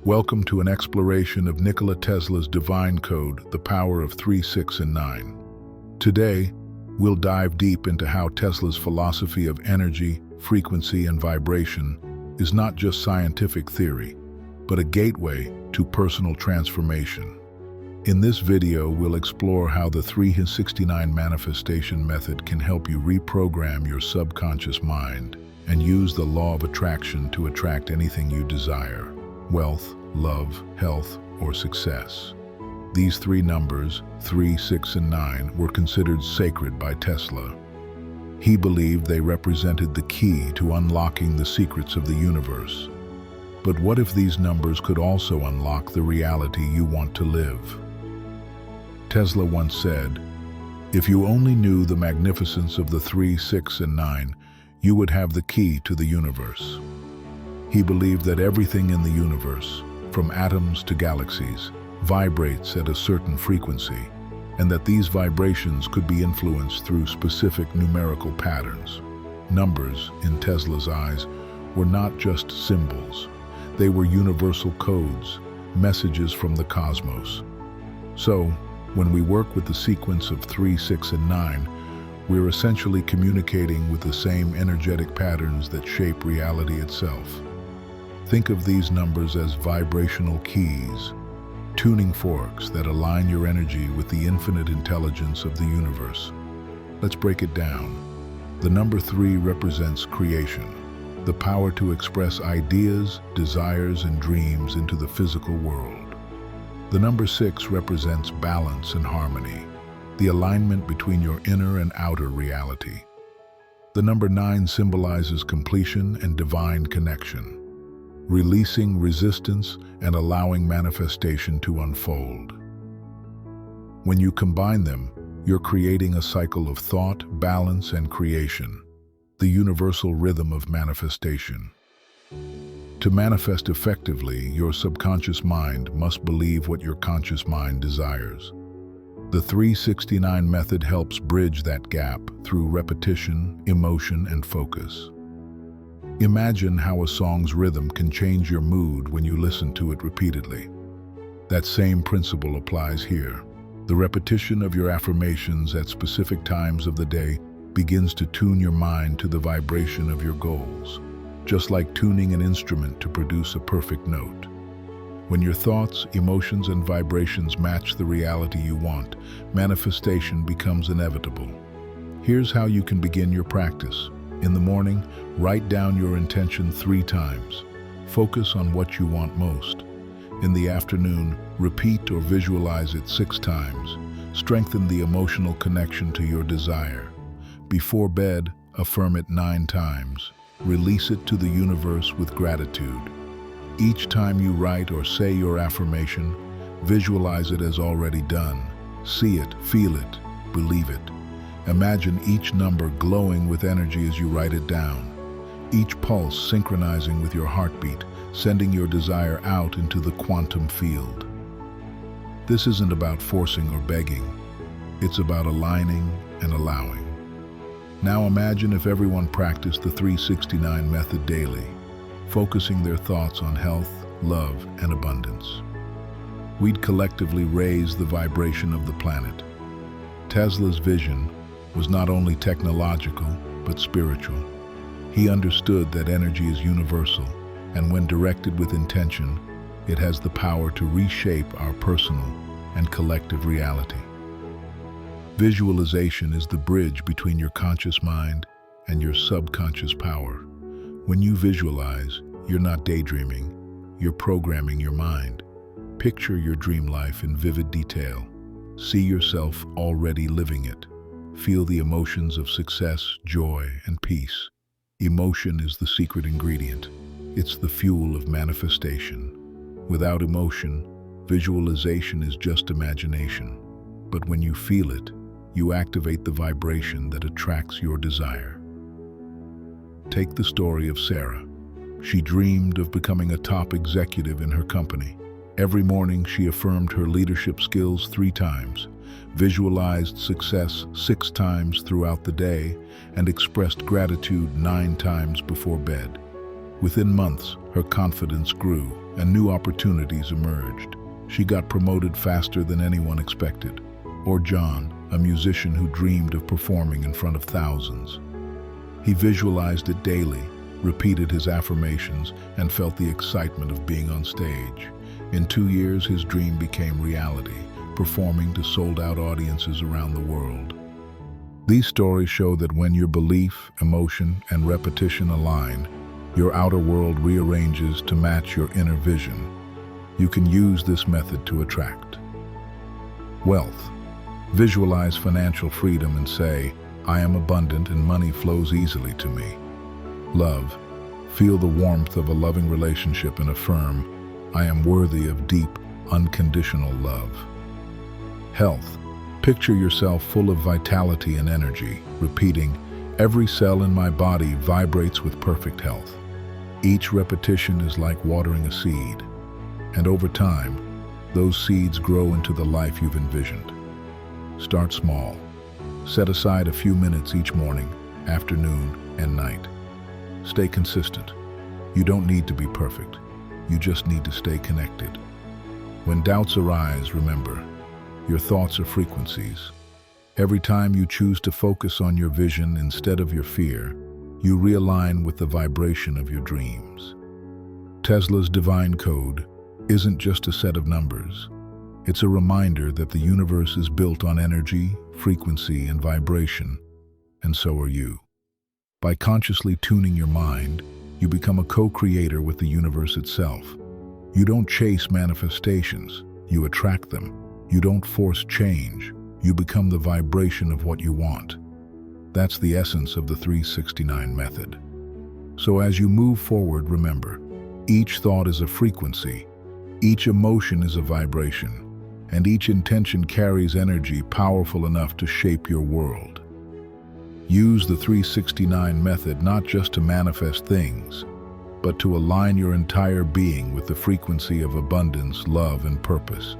Welcome to an exploration of Nikola Tesla's divine code, the power of 3, 6, and 9. Today, we'll dive deep into how Tesla's philosophy of energy, frequency, and vibration is not just scientific theory, but a gateway to personal transformation. In this video, we'll explore how the 369 manifestation method can help you reprogram your subconscious mind and use the law of attraction to attract anything you desire: wealth, love, health, or success. These three numbers, 3, 6, and 9, were considered sacred by Tesla. He believed they represented the key to unlocking the secrets of the universe. But what if these numbers could also unlock the reality you want to live? Tesla once said, "If you only knew the magnificence of the 3, 6, and 9, you would have the key to the universe." He believed that everything in the universe, from atoms to galaxies, vibrates at a certain frequency, and that these vibrations could be influenced through specific numerical patterns. Numbers, in Tesla's eyes, were not just symbols. They were universal codes, messages from the cosmos. So, when we work with the sequence of 3, 6, and 9, we're essentially communicating with the same energetic patterns that shape reality itself. Think of these numbers as vibrational keys, tuning forks that align your energy with the infinite intelligence of the universe. Let's break it down. The number 3 represents creation, the power to express ideas, desires, and dreams into the physical world. The number 6 represents balance and harmony, the alignment between your inner and outer reality. The number 9 symbolizes completion and divine connection, releasing resistance and allowing manifestation to unfold. When you combine them, you're creating a cycle of thought, balance, and creation, the universal rhythm of manifestation. To manifest effectively, your subconscious mind must believe what your conscious mind desires. The 369 method helps bridge that gap through repetition, emotion, and focus. Imagine how a song's rhythm can change your mood when you listen to it repeatedly. That same principle applies here. The repetition of your affirmations at specific times of the day begins to tune your mind to the vibration of your goals, just like tuning an instrument to produce a perfect note. When your thoughts, emotions, and vibrations match the reality you want, manifestation becomes inevitable. Here's how you can begin your practice. In the morning, write down your intention 3 times. Focus on what you want most. In the afternoon, repeat or visualize it 6 times. Strengthen the emotional connection to your desire. Before bed, affirm it 9 times. Release it to the universe with gratitude. Each time you write or say your affirmation, visualize it as already done. See it, feel it, believe it. Imagine each number glowing with energy as you write it down, each pulse synchronizing with your heartbeat, sending your desire out into the quantum field. This isn't about forcing or begging. It's about aligning and allowing. Now imagine if everyone practiced the 369 method daily, focusing their thoughts on health, love, and abundance. We'd collectively raise the vibration of the planet. Tesla's vision was not only technological, but spiritual. He understood that energy is universal, and when directed with intention, it has the power to reshape our personal and collective reality. Visualization is the bridge between your conscious mind and your subconscious power. When you visualize, you're not daydreaming, you're programming your mind. Picture your dream life in vivid detail. See yourself already living it. Feel the emotions of success, joy, and peace. Emotion is the secret ingredient. It's the fuel of manifestation. Without emotion, visualization is just imagination. But when you feel it, you activate the vibration that attracts your desire. Take the story of Sarah. She dreamed of becoming a top executive in her company. Every morning, she affirmed her leadership skills 3 times, visualized success 6 times throughout the day, and expressed gratitude 9 times before bed. Within months, her confidence grew and new opportunities emerged. She got promoted faster than anyone expected. Or John, a musician who dreamed of performing in front of thousands. He visualized it daily, repeated his affirmations, and felt the excitement of being on stage. In 2 years, his dream became reality, performing to sold-out audiences around the world. These stories show that when your belief, emotion, and repetition align, your outer world rearranges to match your inner vision. You can use this method to attract wealth. Visualize financial freedom and say, "I am abundant and money flows easily to me." Love. Feel the warmth of a loving relationship and affirm, "I am worthy of deep, unconditional love." Health. Picture yourself full of vitality and energy, repeating, "Every cell in my body vibrates with perfect health." Each repetition is like watering a seed, and over time, those seeds grow into the life you've envisioned. Start small. Set aside a few minutes each morning, afternoon, and night. Stay consistent. You don't need to be perfect. You just need to stay connected. When doubts arise, remember, your thoughts are frequencies. Every time you choose to focus on your vision instead of your fear, you realign with the vibration of your dreams. Tesla's divine code isn't just a set of numbers. It's a reminder that the universe is built on energy, frequency, and vibration, and so are you. By consciously tuning your mind, you become a co-creator with the universe itself. You don't chase manifestations, you attract them. You don't force change, you become the vibration of what you want. That's the essence of the 369 method. So as you move forward, remember, each thought is a frequency, each emotion is a vibration, and each intention carries energy powerful enough to shape your world. Use the 369 method not just to manifest things, but to align your entire being with the frequency of abundance, love, and purpose.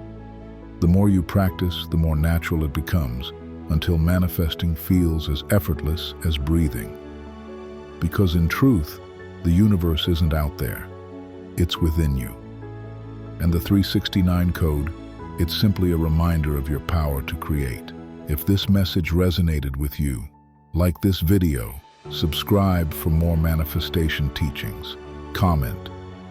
The more you practice, the more natural it becomes, until manifesting feels as effortless as breathing. Because in truth, the universe isn't out there, it's within you. And the 369 code, it's simply a reminder of your power to create. If this message resonated with you, like this video, subscribe for more manifestation teachings. Comment,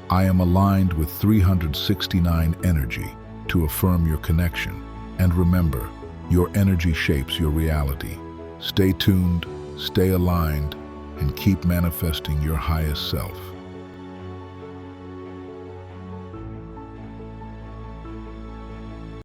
"I am aligned with 369 energy," to affirm your connection. And remember, your energy shapes your reality. Stay tuned, stay aligned, and keep manifesting your highest self.